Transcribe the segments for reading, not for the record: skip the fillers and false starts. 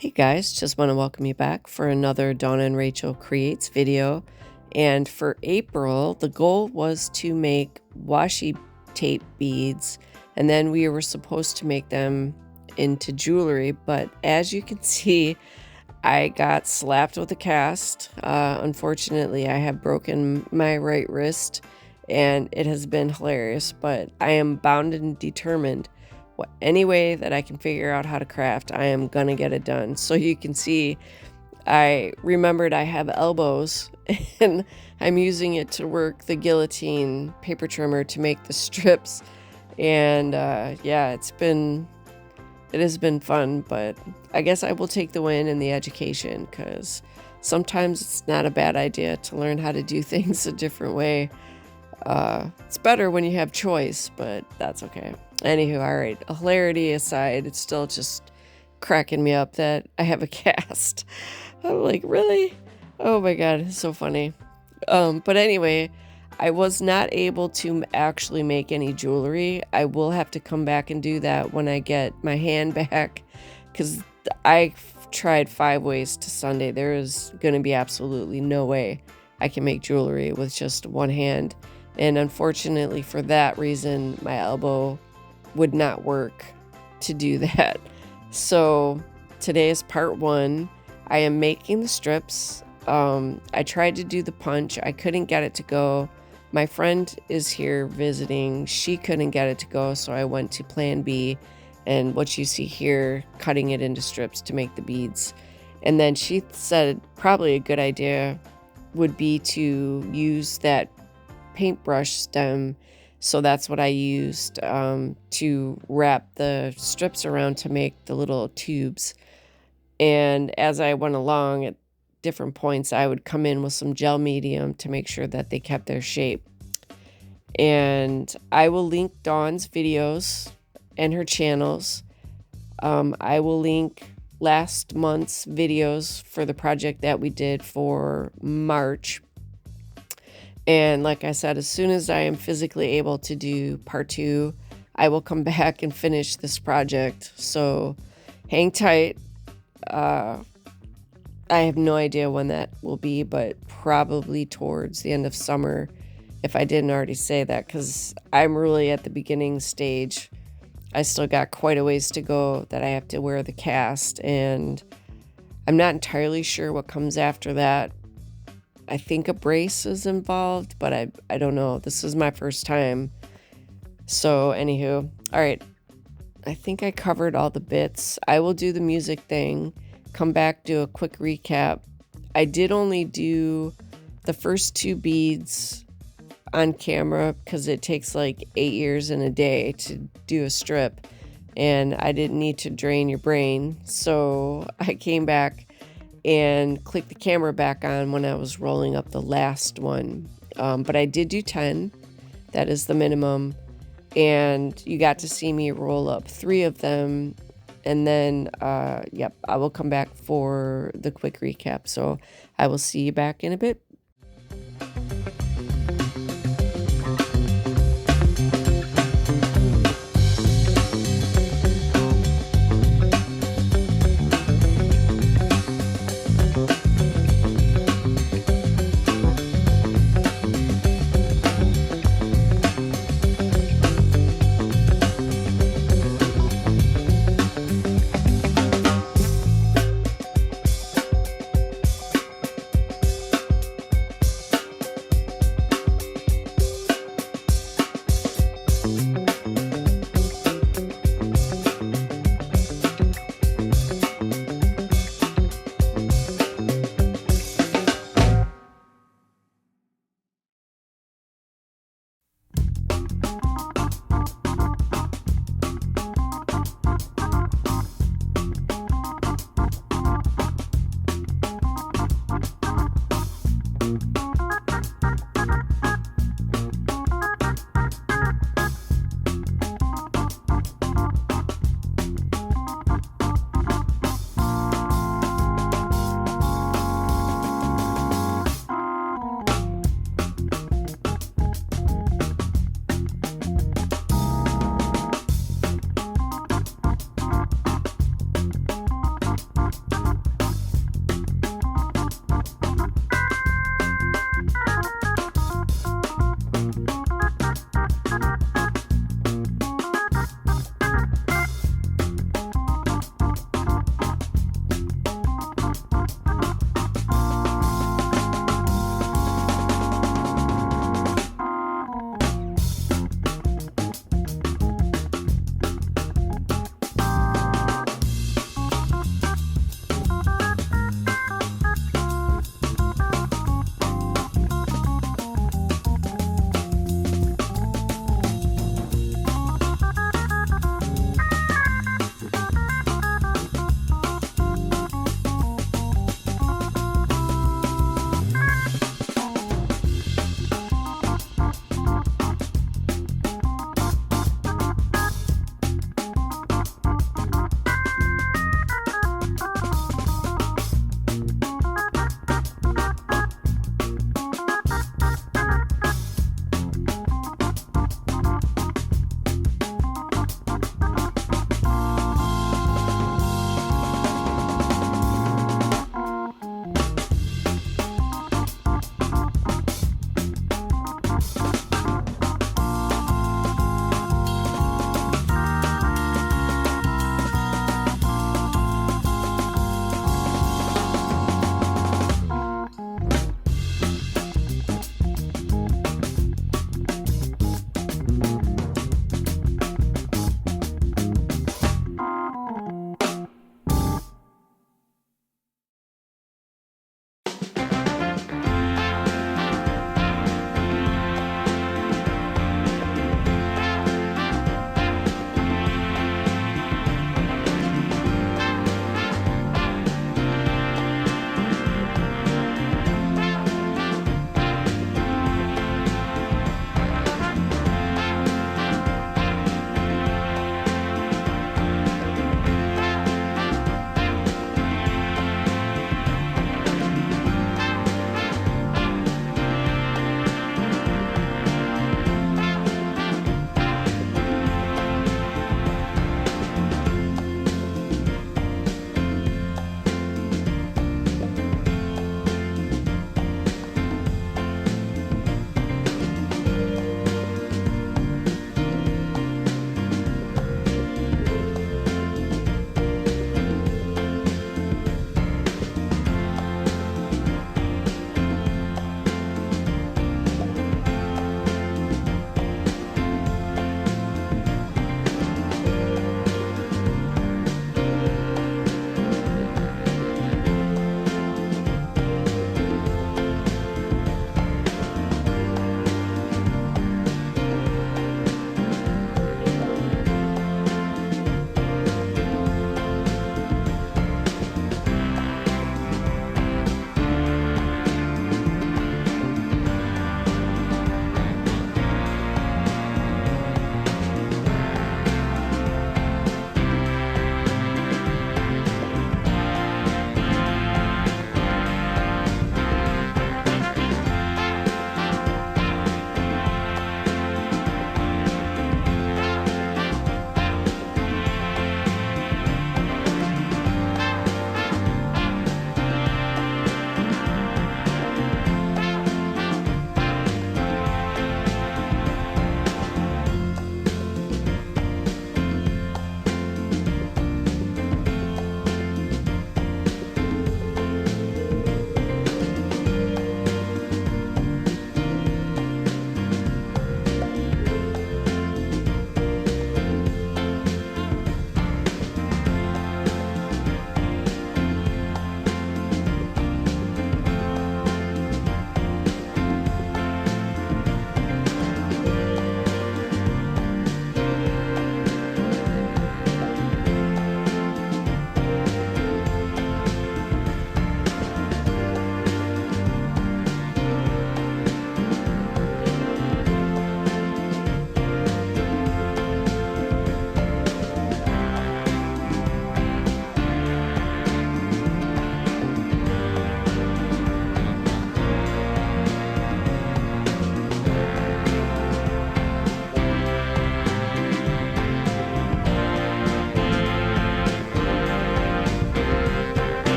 Hey guys, just want to welcome you back for another Donna and Rachel Creates video. And for April, the goal was to make washi tape beads, and then we were supposed to make them into jewelry. But as you can see, I got slapped with a cast. Unfortunately, I have broken my right wrist, and it has been hilarious, but I am bound and determined any way that I can figure out how to craft, I am gonna get it done. So you can see, I remembered I have elbows and I'm using it to work the guillotine paper trimmer to make the strips. And yeah, it has been fun, but I guess I will take the win in the education, because sometimes it's not a bad idea to learn how to do things a different way. It's better when you have choice, but that's okay. Anywho, all right, hilarity aside, it's still just cracking me up that I have a cast. I'm like, really? Oh my God, it's so funny. But anyway, I was not able to actually make any jewelry. I will have to come back and do that when I get my hand back, because I tried 5 ways to Sunday. There is going to be absolutely no way I can make jewelry with just one hand. And unfortunately for that reason, my elbow would not work to do that. So today is part 1. I am making the strips. I tried to do the punch. I couldn't get it to go. My friend is here visiting. She couldn't get it to go, so I went to plan B, and what you see here, cutting it into strips to make the beads. And then she said probably a good idea would be to use that paintbrush stem. So that's what I used to wrap the strips around to make the little tubes. And as I went along at different points, I would come in with some gel medium to make sure that they kept their shape. And I will link Dawn's videos and her channels. I will link last month's videos for the project that we did for March. And like I said, as soon as I am physically able to do part 2, I will come back and finish this project. So hang tight. I have no idea when that will be, but probably towards the end of summer, if I didn't already say that, because I'm really at the beginning stage. I still got quite a ways to go that I have to wear the cast, and I'm not entirely sure what comes after that. I think a brace is involved, but I don't know. This is my first time. So anywho, all right. I think I covered all the bits. I will do the music thing, come back, do a quick recap. I did only do the first 2 beads on camera because it takes like 8 years in a day to do a strip, and I didn't need to drain your brain. So I came back and click the camera back on when I was rolling up the last one. But I did do 10. That is the minimum. And you got to see me roll up 3 of them. And then, yep, I will come back for the quick recap. So I will see you back in a bit.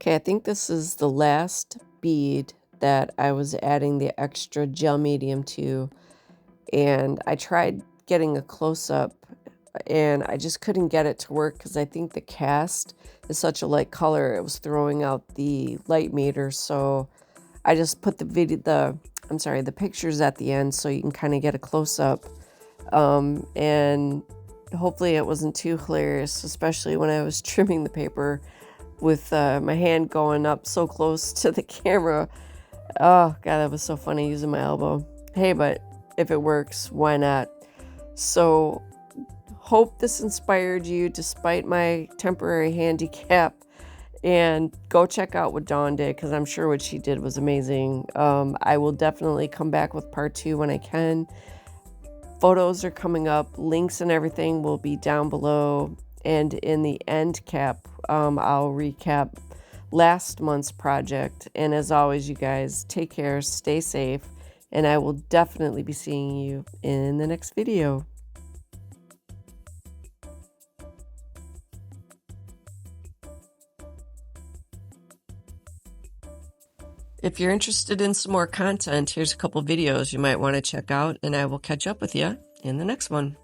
Okay, I think this is the last bead that I was adding the extra gel medium to, and I tried getting a close-up and I just couldn't get it to work because I think the cast is such a light color. It was throwing out the light meter, so I just put the pictures at the end so you can kind of get a close-up. And hopefully it wasn't too hilarious, especially when I was trimming the paper with my hand going up so close to the camera. Oh god, that was so funny using my elbow. Hey, but if it works, why not? So hope this inspired you despite my temporary handicap, and go check out what Dawn did because I'm sure what she did was amazing. I will definitely come back with part 2 when I can. Photos are coming up, links and everything will be down below, and in the end cap, I'll recap last month's project. And as always, you guys, take care, stay safe, and I will definitely be seeing you in the next video. If you're interested in some more content, here's a couple videos you might want to check out, and I will catch up with you in the next one.